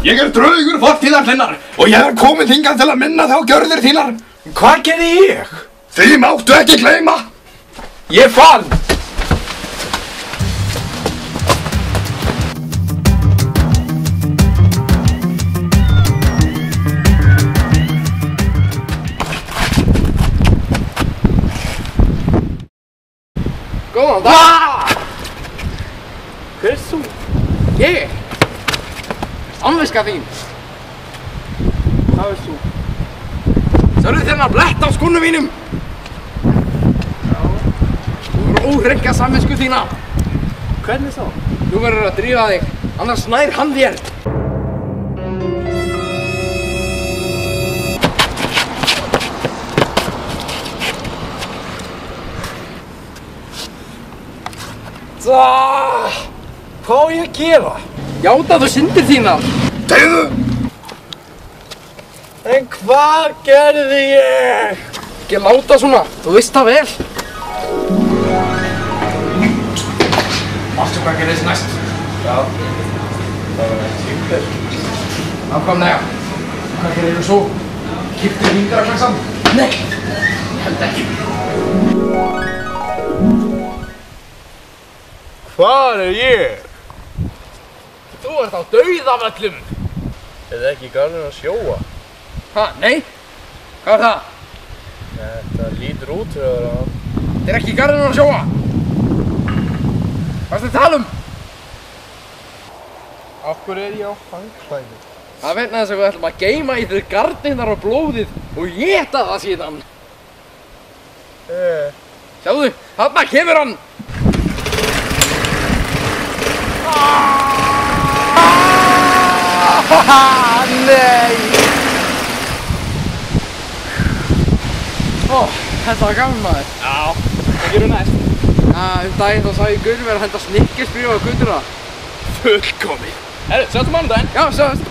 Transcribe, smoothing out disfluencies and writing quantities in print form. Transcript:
Ég draugur fortíðar þinnar og ég kominn hingað til að minna þá gjörðir þínar. Hvað gerði ég? Því máttu ekki gleyma. Ég fann! Góðan dag! Hver er þú? Ég! Samviska þín! Hvað er þú? Sérðu þennan blett á skónum mínum? Já. Þú verður óhreinka samvisku þína. Hvernig þá? Þú verður að drífa þig, annars nær hann þér. Hvað á ég að gera? Játaðu syndir þínar. Tegðu! En hvað gerði ég? Ekki láta svona, þú veist það vel. Varstu hvað gerðist næst? Já. Það var ekki tímper. Nákvæmlega. Hvað gerir svo? Kiptir vingraklaksan? Nei, ég held ekki. Hvar er ég? Þú ert á dauðavöllum. Er það ekki í garðinu að sjóa? Ha, nei? Hvað er það? Þetta lítur út fyrir að vera hann. Þetta er ekki í garðinu að sjóa. Hvað ertu að tala um? Af hverju er ég á fangklæði? Það vegna þess að við ætlum að geyma í þér gardinnar og blóðið og éta það síðan. Sjáðu, þarna kemur hann! Nei! Ó, þetta var gaman maður. Já, hvað gerum við næst? Daginn þá sá ég Gunn vera að henda snikkersbríu á götuna. Fullkomið! Herru, sjáum mánudaginn! Já, sjáumst!